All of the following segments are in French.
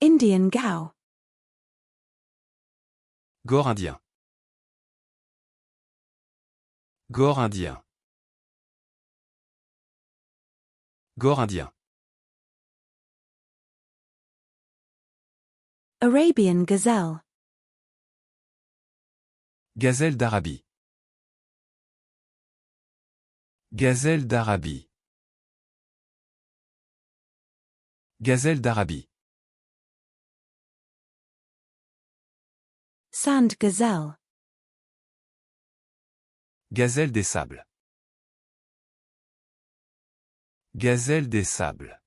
Indian cow. Gore indien. Gore indien. Gore indien. Arabian gazelle. Gazelle d'Arabie. Gazelle d'Arabie. Gazelle d'Arabie. Sand gazelle. Gazelle des sables. Gazelle des sables.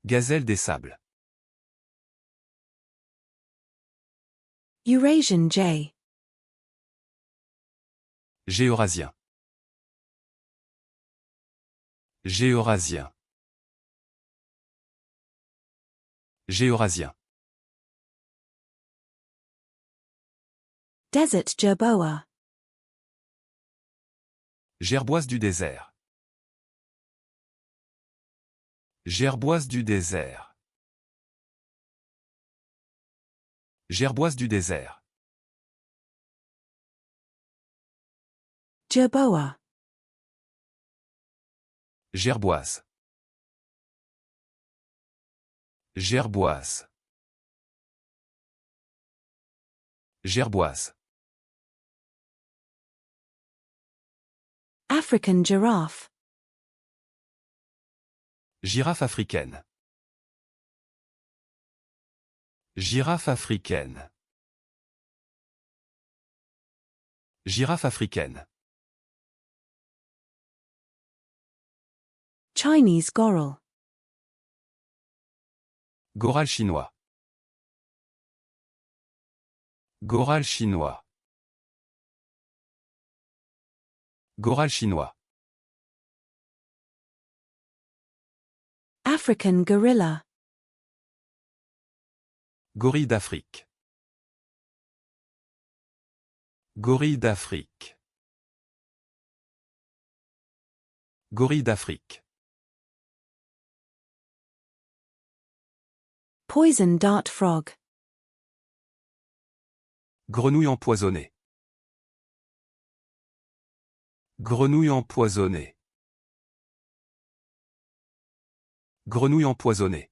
Gazelle des sables. Eurasian jay. Géorasien. Géorasien. Géorasien. Desert jerboa. Gerboise du désert. Gerboise du désert. Gerboise du désert. Jerboa. Gerboise. Gerboise. Gerboise. African giraffe. Girafe africaine. Girafe africaine. Girafe africaine. Chinese goral. Goral chinois. Goral chinois. Goral chinois. African gorilla. Gorille d'Afrique. Gorille d'Afrique. Gorille d'Afrique. Poison dart frog. Grenouille empoisonnée. Grenouille empoisonnée. Grenouille empoisonnée.